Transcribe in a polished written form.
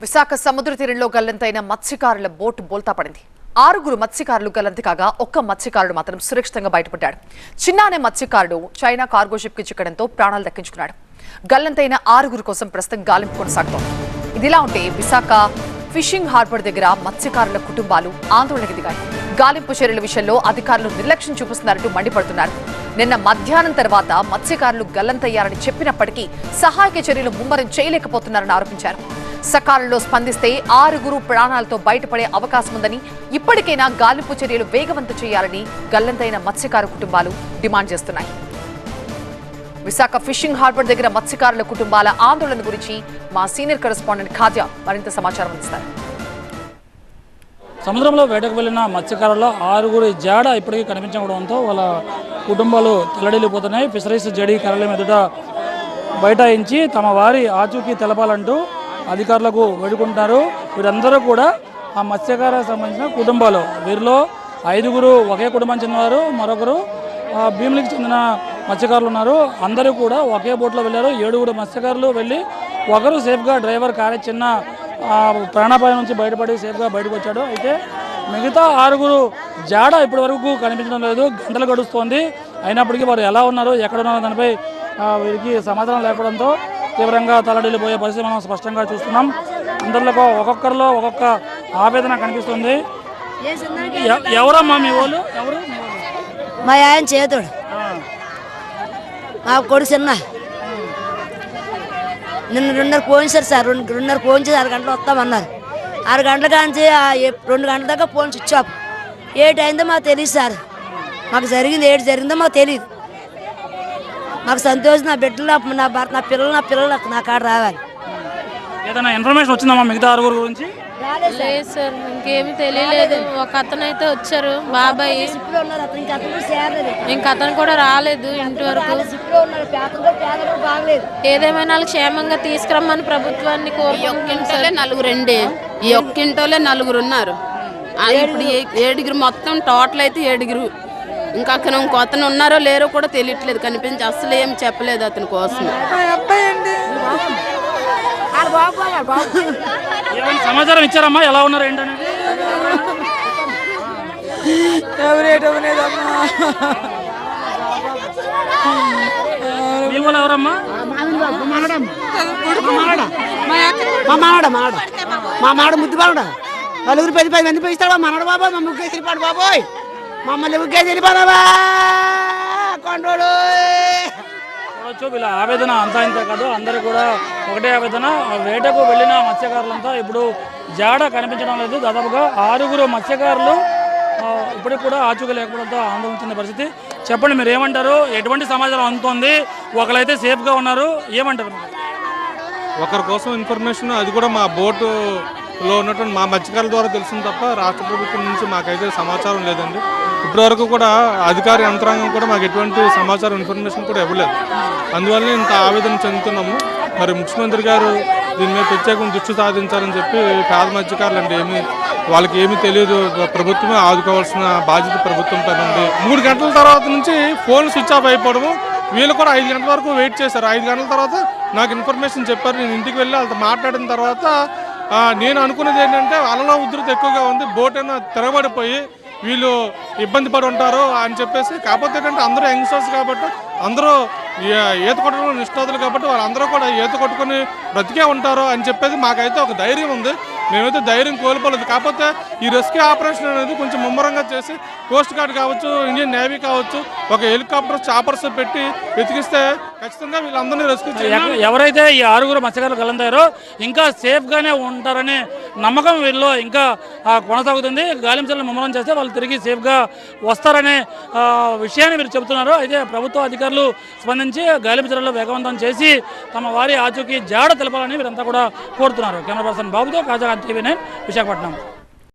విశాఖ సముద్ర తీరంలో గల్లంతైన మత్స్యకారుల బోటు బోల్తా పడింది. 6 మత్స్యకారులు గల్లంతి కాగా ఒక్క మత్స్యకారుడు మాత్రం సురక్షితంగా బయటపడ్డాడు. చిన్నానే మత్స్యకారుడు చైనా కార్గో షిప్ కి చిక్కడంతో ప్రాణాలు దక్కించుకున్నాడు. గల్లంతైన 6 కోసం ప్రస్తుతం గాలింపు కొనసాగుతోంది. ఇదిలా ఉంటే విశాఖ ఫిషింగ్ హార్బర్ దగ్గర మత్స్యకారుల కుటుంబాలు ఆందోళనకు దిగాయి. గాలింపు చర్యల విషయంలో అధికారులు నిర్లక్ష్యం చూపిస్తున్నారంటూ మండిపడుతున్నారు. నిన్న మధ్యాహ్నం తర్వాత మత్స్యకారులు గల్లంతయ్యారని చెప్పినప్పటికీ సహాయక చర్యలు ముమ్మరం చేయలేకపోతున్నారని ఆరోపించారు. సకాలంలో స్పందిస్తే 6 ప్రాణాలతో బయటపడే అవకాశం ఉందని, ఇప్పటికైనా గాలింపు చర్యలు వేగవంతం చేయాలని గల్లంతైన మత్స్యకారు కుటుంబాలు డిమాండ్ చేస్తున్నాయి. విశాఖ ఫిషింగ్ హార్బర్ దగ్గర మత్స్యకారుల కుటుంబాల ఆందోళన గురించి మా సీనియర్ కరెస్పాండెంట్ ఖాజా మరింత సమాచారం అందిస్తారు. సముద్రంలో వేటకు వెళ్లిన మత్స్యకారుల 6 జాడ ఇప్పటికీ కనిపించకపోవడంతో వాళ్ళ కుటుంబాలు తల్లడిల్లిపోతున్నాయి. ఫిషరీస్ జడి కార్యాలయం ఎదుట బైఠాయించి తమ వారి ఆచూకీ తెలపాలంటూ అధికారులకు వేడుకుంటున్నారు. వీరందరూ కూడా ఆ మత్స్యకారులకు సంబంధించిన కుటుంబాలు. వీరిలో 5 ఒకే కుటుంబం చెందినవారు, మరొకరు భీములకి చెందిన మత్స్యకారులు ఉన్నారు. అందరూ కూడా ఒకే బోట్లో వెళ్ళారు. 7 మత్స్యకారులు వెళ్ళి ఒకరు సేఫ్గా డ్రైవర్ కారే చిన్న ప్రాణాపాయం నుంచి బయటపడి సేఫ్గా బయటకు వచ్చాడు. అయితే మిగతా 6 జాడ ఇప్పటి వరకు కనిపించడం లేదు. గంటలు గడుస్తోంది. అయినప్పటికీ వారు ఎలా ఉన్నారు, ఎక్కడ ఉన్నారో దానిపై వీరికి సమాధానం లేకపోవడంతో తీవ్రంగా తలడిల్లిపోయే పరిస్థితి మనం స్పష్టంగా చూస్తున్నాం. అందరిలో ఒక్కొక్కరిలో ఒక్కొక్క ఆవేదన కనిపిస్తుంది. ఎవరమ్మా మీ వాళ్ళు? ఎవరు? మా ఆయన చేతుడు, మా కొడుకు చిన్న. నిన్న 2:30 ఫోన్ చేశారు సార్. 2:30 ఫోన్ చేసి 6 గంటలు వస్తామన్నారు. 6 గంటల కాంచి 2 గంటల దాకా ఫోన్ స్విచ్ ఆఫ్. ఏటి అయిందో మాకు తెలియదు సార్. మాకు జరిగింది ఏటి జరిగిందో మాకు తెలియదు. మాకు సంతోషం. నా బిడ్డలు, నా భర్త, నా పిల్లలు నా కాడ రావాలి. ఏదైనా ఇన్ఫర్మేషన్ వచ్చిందమ్మా మిగతా 6 గురించి? లేదు సార్, ఇంకేమి తెలియలేదు. ఒక అతను అయితే వచ్చారు, బాబాయ్. ఇంక అతను కూడా రాలేదు ఇంటి వరకు. ఏదేమైనా క్షేమంగా తీసుకురమ్మని ప్రభుత్వాన్ని కోరుకుంటున్నాం. ఈ ఒక్కింటోలే 4 ఉన్నారు. ఇప్పుడు 7 మొత్తం టోటల్ అయితే 7. ఇంకా అతను ఉన్నారో లేరో కూడా తెలియట్లేదు. కనిపించి అసలు ఏం చెప్పలేదు అతని కోసం. సమాచారం ఇచ్చారమ్మా ఎలా ఉన్నారు ఏంటనేది? ఎవరమ్మా? మా మాడ ముద్దుపాడు 4 10 మంది పోయిస్తాడు. మా మనడు బాబోయ్, మా ముగ్గే తిరిపాడు బాబోయ్, మమ్మల్ని ముగ్గే తిరిపాడవా కొండోడు. వీళ్ళ ఆవేదన అంతా ఇంత కాదు. అందరూ కూడా ఒకటే ఆవేదన. వేటకు వెళ్ళిన మత్స్యకారులంతా ఇప్పుడు జాడ కనిపించడం లేదు. దాదాపుగా 6 మత్స్యకారులు ఇప్పటికి కూడా ఆచూకీ లేకపోవడంతో ఆందోళన చెందే పరిస్థితి. చెప్పండి, మీరు ఏమంటారు? ఎటువంటి సమాచారం అందుతోంది? ఒకరైతే సేఫ్గా ఉన్నారు, ఏమంటారు? ఒకరి కోసం ఇన్ఫర్మేషన్, అది కూడా మా బోటులో ఉన్నటువంటి మా మత్స్యకారుల ద్వారా తెలిసింది తప్ప రాష్ట్ర ప్రభుత్వం నుంచి మాకైతే సమాచారం లేదండి. ఇప్పటివరకు కూడా అధికార యంత్రాంగం కూడా మాకు ఎటువంటి సమాచారం ఇన్ఫర్మేషన్ కూడా ఇవ్వలేదు. అందువల్ల ఇంత ఆవేదన చెందుతున్నాము. మరి ముఖ్యమంత్రి గారు దీని మీద ప్రత్యేకంగా దృష్టి సాధించాలని చెప్పి పేద మత్స్యకారులు అండి వాళ్ళకి ఏమీ తెలియదు. ప్రభుత్వమే ఆదుకోవాల్సిన బాధ్యత ప్రభుత్వం పైన ఉంది. 3 గంటల తర్వాత నుంచి ఫోన్ స్విచ్ ఆఫ్ అయిపోవడము. వీళ్ళు కూడా 5 గంటల వరకు వెయిట్ చేశారు. 5 గంటల తర్వాత నాకు ఇన్ఫర్మేషన్ చెప్పారు. నేను ఇంటికి వెళ్ళి వాళ్ళతో మాట్లాడిన తర్వాత నేను అనుకున్నది ఏంటంటే అలలో ఉధృతి ఎక్కువగా ఉంది, బోట్ ఏమో తిరగబడిపోయి వీళ్ళు ఇబ్బంది పడి ఉంటారు అని చెప్పేసి. కాకపోతే ఏంటంటే అందరూ యంగ్స్టర్స్ కాబట్టి, అందరూ ఈత కొట్టడంలో నిష్ణాతులు కాబట్టి వాళ్ళందరూ కూడా ఈత కొట్టుకుని బ్రతికే ఉంటారు అని చెప్పేసి మాకైతే ఒక ధైర్యం ఉంది. మేమైతే ధైర్యం కోల్పోలేదు. కాకపోతే ఈ రెస్క్యూ ఆపరేషన్ అనేది కొంచెం ముమ్మరంగా చేసి కోస్ట్ గార్డ్ కావచ్చు, ఇండియన్ నేవీ కావచ్చు, ఒక హెలికాప్టర్ చాపర్స్ పెట్టి వెతికిస్తే ఖచ్చితంగా వీళ్ళందరినీ రెస్క్యూ చేయాలి. ఎవరైతే ఈ 6 మత్స్యకారులు గల్లంతారో ఇంకా సేఫ్గానే ఉంటారనే నమ్మకం వీళ్ళు ఇంకా కొనసాగుతుంది. గాలింపులను ముమ్మరం చేస్తే వాళ్ళు తిరిగి సేఫ్గా వస్తారనే విషయాన్ని మీరు చెబుతున్నారు. అయితే ప్రభుత్వ అధికారులు స్పందించి గాలింపు చర్యలు వేగవంతం చేసి తమ వారి ఆచూకీ జాడ తెలపాలని వీరంతా కూడా కోరుతున్నారు. కెమెరా పర్సన్ బాబుతో ఖాజా టీవీ 9 విశాఖపట్నం.